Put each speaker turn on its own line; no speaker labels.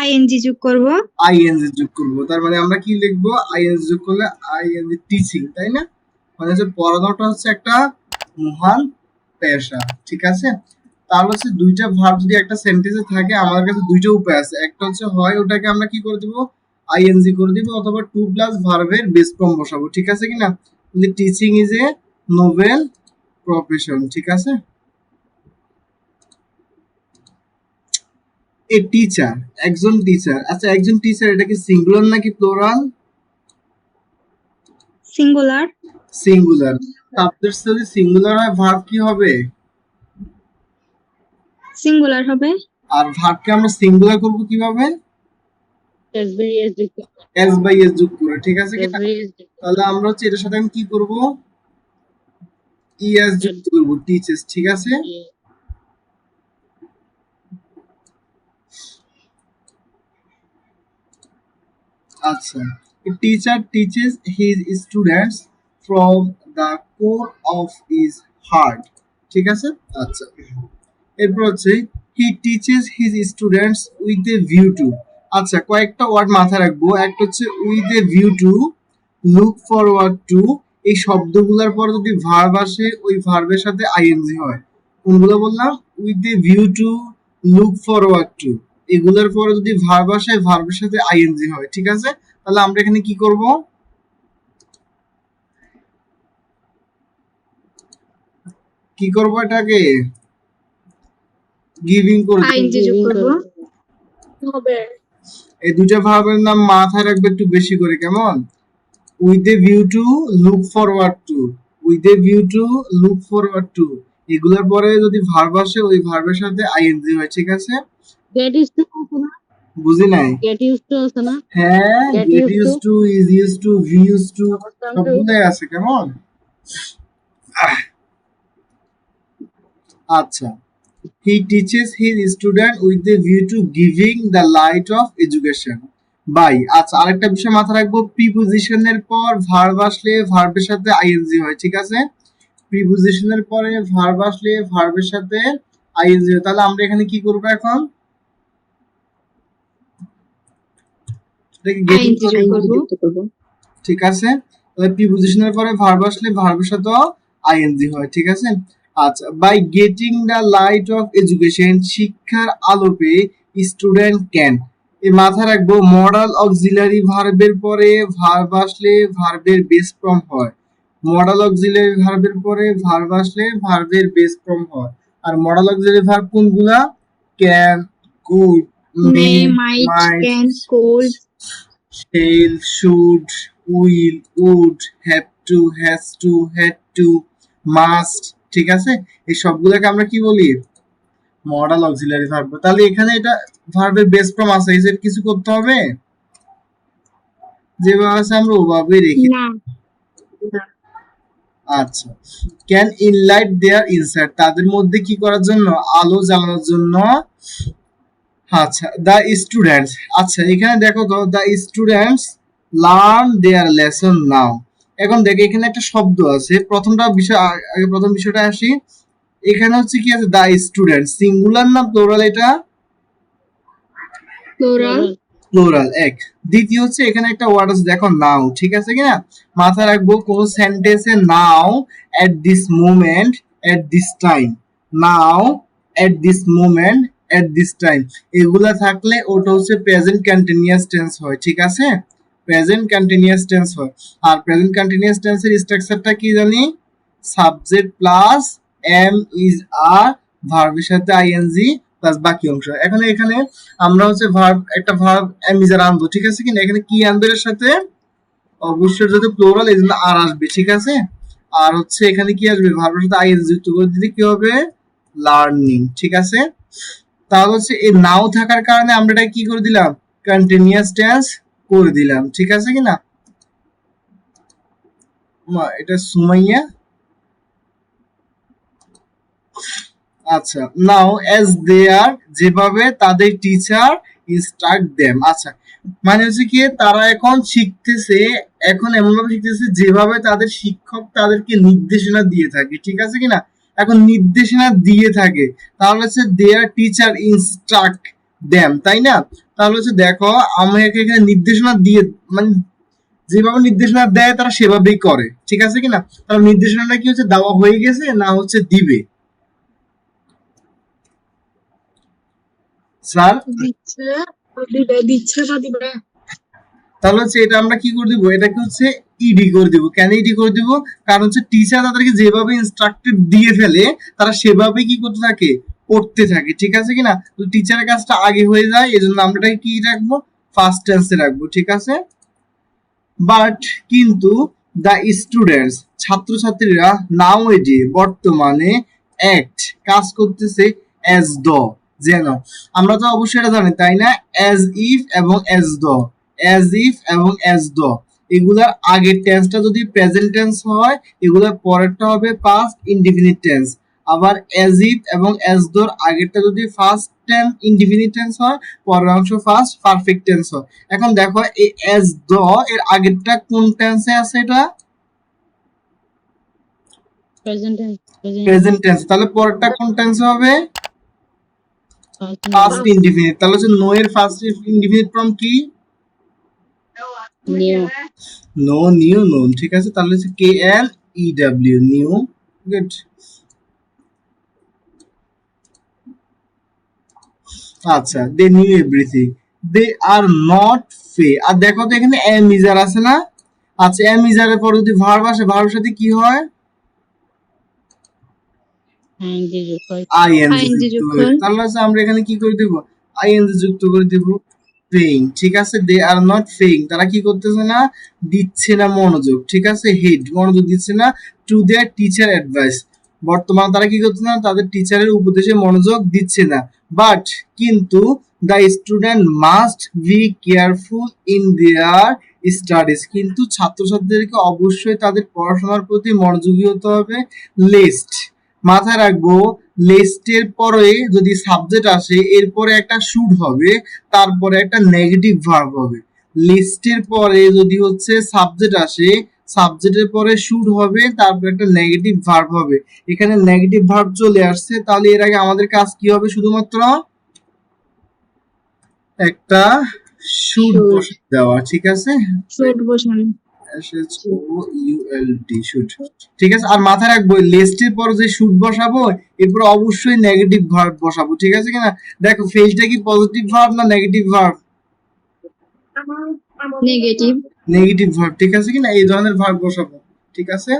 ING যোগ করব।
ING যোগ করব, তার মানে আমরা কি লিখবো, আইএনজি যোগ করলে আইএনজি টিচিং, তাই না? মানে হচ্ছে পড়ানোটা হচ্ছে একটা মহান পেশা, ঠিক আছে? তাহলে হচ্ছে দুইটা ভার্ব যদি একটা সেন্টেন্সে থাকে, আমাদের কাছে দুইটা উপায় আছে। একটা হচ্ছে হয় ওটাকে আমরা কি করে দিব, আইএনজি করে দিব, অথবা টু প্লাস ভার্বের বেস ফর্ম বসাবো, ঠিক আছে কিনা? Teaching is a noble profession, ঠিক আছে? এ টিচার, একজন টিচার। আচ্ছা, একজন টিচার এটা কি সিঙ্গুলার নাকি প্লুরাল?
সিঙ্গুলার।
সিঙ্গুলার। সাবজেক্ট যদি সিঙ্গুলার হয় ভার্ব কি হবে?
সিঙ্গুলার হবে।
আর ভার্বকে আমরা সিঙ্গুলার করব কিভাবে?
এস বাই এস যোগ করতে
এস বাই এস যোগ করে, ঠিক আছে কি?
এস বাই এস যোগ
তাহলে আমরা হচ্ছে এটার সাথে আমি কি করব, ইএস যুক্ত করব, টিচেস, ঠিক আছে? আচ্ছা, a teacher teaches his students from the core of his heart, ঠিক আছে? আচ্ছা, এরপর হচ্ছে he teaches his students with a view to। আচ্ছা, কয়েকটা ওয়ার্ড মাথায় রাখবো। একটা হচ্ছে with a view to, look forward to। এই শব্দগুলোর পর যদি ভার্ব আসে, ওই ভার্বের সাথে আইএনজি হয়। কোনগুলো বললাম? with a view to, look forward to। এগুলোর পরে যদি ভার্ব আসে, ভার্বের সাথে আইএনজি হয়, ঠিক আছে? তাহলে আমরা এখানে কি করব, কি করব, এটাকে গিভিং করে দেব।
আইএনজি যোগ করব।
হবে।
এই দুইটা ভার্বের নাম মাথায় রাখবে একটু বেশি করে, কেমন? with a view to, look forward to, with a view to, look forward to। এগুলোর পরে যদি ভার্ব আসে, ওই ভার্বের সাথে আইএনজি হয়, ঠিক আছে?
গেট ইউজ টু আছে না?
বুঝি নাই।
গেট ইউজ টু আছে না?
হ্যাঁ,
Get
get
used
use
to।
To, is use to, be use to, সবগুলোই আছে, কেমন? আচ্ছা, he teaches his student with a view to giving the light of education by। আচ্ছা, আরেকটা বিষয় মাথায় রাখবো, প্রিপোজিশনের পর ভার্ব আসলে ভার্বের সাথে আইএনজি হয়, ঠিক আছে? প্রিপোজিশনের পরে ভার্ব আসলে ভার্বের সাথে আইএনজি হয়। তাহলে আমরা এখানে কি করব এখন, এটাকে গেটিং
আইএনজি যোগ করব।
ঠিক আছে? তাহলে প্রিপোজিশনের পরে ভার্ব আসলে ভার্বের সাথে আইএনজি হয়, ঠিক আছে? আচ্ছা, by getting the light of education, শিক্ষার আলো পেয়ে স্টুডেন্ট ক্যান। এই মাথায় রাখবো, মডাল অক্সিলারি ভার্বের পরে ভার্ব আসলে ভার্বের বেস ফর্ম হয়। মডাল অক্সিলারি ভার্বের পরে ভার্ব আসলে ভার্বের বেস ফর্ম হয়। আর মডাল অক্সিলারি ভার্ব কোনগুলা? Can, could,
may, might, can, could,
shall, should, will, would, have to, has to, had to, must, ঠিক আছে? এই সবগুলোকে আমরা কি বলি? Modal auxiliary verb. তাহলে এখানে এটা ভার্বের বেস ফর্ম আছে, এর কিছু করতে হবে? যেভাবে আছে আমরা ওভাবেই রেখে।
না।
আচ্ছা, ক্যান ইনলাইট দেয়ার ইনসাইড, তাদের মধ্যে কি করার জন্য? আলো জ্বালানোর জন্য। আচ্ছা, দ্য স্টুডেন্টস। আচ্ছা, এখানে দেখো তো, the students learn their lesson now. এখন দেখো এখানে একটা শব্দ আছে, প্রথমটা বিষয় আগে প্রথম বিষয়টা আসি। এখানে হচ্ছে কি আছে, দ্য স্টুডেন্ট, সিঙ্গুলার না প্লুরাল এটা?
প্লুরাল।
প্লুরাল, এক। দ্বিতীয় হচ্ছে এখানে একটা ওয়ার্ড আছে দেখো, নাও, ঠিক আছে কিনা? মাথায় রাখবো, কোন সেন্টেন্সে now, at this moment, at this time, now, at this moment, at this time, এগুলা থাকলে ওটা হচ্ছে প্রেজেন্ট কন্টিনিউয়াস টেন্স হয়, ঠিক আছে? প্রেজেন্ট কন্টিনিউয়াস টেন্স হয়। আর প্রেজেন্ট কন্টিনিউয়াস টেন্সের স্ট্রাকচারটা কি জানি? সাবজেক্ট প্লাস এম ইজ আর, ভার্বের সাথে আইএনজি প্লাস বাকি অংশ। এখন এখানে আমরা হচ্ছে ভার্ব, একটা ভার্ব এম ইজ আর আনবো, ঠিক আছে কিনা? এখানে কি আনবে এর সাথে? অবশ্যই যদি প্লুরাল, এই জন্য আর আসবে, ঠিক আছে? আর হচ্ছে এখানে কি আসবে? ভার্বের সাথে আইএনজি যুক্ত করে দিলে কি হবে? লার্নিং, ঠিক আছে? তাহলে হচ্ছে এই নাও থাকার কারণে আমরা এটা কি করে দিলাম? কন্টিনিউয়াস টেন্স করে দিলাম, ঠিক আছে কিনা? এটা সুমাইয়া। আচ্ছা, নাও অ্যাজ দে আর, যেভাবে তাদের টিচার ইনস্ট্রাক্ট দেম। আচ্ছা, মানে হচ্ছে কি, তারা এখন শিখতেছে, এখন এমন ভাবে শিখতেছে যেভাবে তাদের শিক্ষক তাদেরকে নির্দেশনা দিয়ে থাকে, ঠিক আছে কিনা? এখন নির্দেশনা দিয়ে থাকে, তাহলে হচ্ছে দেয়ার টিচার ইনস্ট্রাক্ট দেম, তাই না? তাহলে হচ্ছে দেখো আমাকে এখানে নির্দেশনা দিয়ে মানে যেভাবে নির্দেশনা দেয় তারা সেভাবেই করে, ঠিক আছে কিনা? তাহলে নির্দেশনাটা কি হচ্ছে দেওয়া হয়ে গেছে না হচ্ছে দিবে? স্যার
দিচ্ছে দিবে, দিচ্ছে বা দিবে।
তাহলে হচ্ছে এটা আমরা কি করে দিব, এটাকে হচ্ছে ইডি করে দিব। কেন ইডি করে দিব? কারণ হচ্ছে টিচার তাদেরকে যেভাবে ইনস্ট্রাক্টেড দিয়ে ফেলে তারা সেভাবে কি করতে থাকে, পড়তে থাকে, ঠিক আছে কিনা? তো টিচারের কাজটা আগে হয়ে যায়, এই জন্য আমরা এটাকে কি রাখবো, ফার্স্ট টেন্সে রাখবো, ঠিক আছে? বাট কিন্তু দ্য স্টুডেন্টস ছাত্রছাত্রীরা নাও এডি বর্তমানে অ্যাক্ট কাজ করতেছে অ্যাজ দ যেন। আমরা তো অবশ্যই এটা জানি তাই না, অ্যাজ ইফ এবং অ্যাজ দ, অ্যাজ ইফ এবং অ্যাজ দ এগুলার আগের টেন্সটা যদি প্রেজেন্ট টেন্স হয় এগুলার পরেরটা হবে পাস্ট ইনডিফিনিট টেন্স। আবার অ্যাজ ইফ এবং অ্যাজ দর আগেরটা যদি ফার্স্ট টেন্স ইনডিফিনিট টেন্স হয় পরের অংশ ফার্স্ট পারফেক্ট টেন্স হয়। এখন দেখো এই অ্যাজ দ এর আগেরটা কোন টেন্সে আছে, এটা
প্রেজেন্ট টেন্স,
প্রেজেন্ট টেন্স, তাহলে পরেরটা কোন টেন্সে হবে, ফার্স্ট ইনডিফিনিট। তাহলে হচ্ছে নো এর ফার্স্ট ইনডিফিনিট ফর্ম কি,
নিউ।
নো নিউ নোন, ঠিক আছে? তাহলে হচ্ছে K N E W knew, good. আচ্ছা, they knew everything, they are not ফে। আর দেখো তো এখানে এম ইজার আছে না? আচ্ছা, এম ইজারের পর যদি ভার্ব আসে ভার্বের সাথে কি হয়,
আইএনজি যোগ হয়।
আইএনজি
ING
যুক্ত
যুক্ত
করে।
হয়।
তাহলে হচ্ছে আমরা এখানে কি করে দিব, আইএনজি যুক্ত করে দিব, পেইং, ঠিক আছে? দে আর নট পেইং, তারা কি করতেছে না, দিচ্ছে না মনোযোগ, ঠিক আছে? হেড মনোযোগ দিচ্ছে না টু দেয়ার টিচার অ্যাডভাইস, বর্তমানে তারা কি করছে না, তাদের টিচারের উপদেশে মনোযোগ দিচ্ছে না। বাট কিন্তু the student must be careful in their studies, কিন্তু ছাত্রছাত্রীদেরকে অবশ্যই তাদের পড়াশোনার প্রতি মনোযোগী হতে হবে। লিস্ট মাথায় রাখবো, লিস্টের পরে যদি সাবজেক্ট আসে এরপরে একটা শুড হবে, তারপরে একটা নেগেটিভ ভার্ব হবে। লিস্টের পরে যদি হচ্ছে সাবজেক্ট আসে, সাবজেক্টের পরে শুড হবে, তারপর একটা নেগেটিভ ভার্ব হবে। এখানে নেগেটিভ ভার্ব চলে আসছে, তাহলে এর আগে আমাদের কাজ কি হবে, শুধুমাত্র একটা শুড
Should.
বসে দেওয়া, ঠিক আছে?
শুড বসানো।
SHOULD শুড, ঠিক আছে? আর মাথায় রাখবো লিস্টের পর যে শুড বসাবো এরপর অবশ্যই নেগেটিভ ভার্ব বসাবো, ঠিক আছে কিনা? দেখো ফেলটা কি পজিটিভ ভার্ব না negative verb,
negative.
Negative verb, ঠিক আছে কিনা? এই ধরনের ভার্ব বসাবো, ঠিক আছে?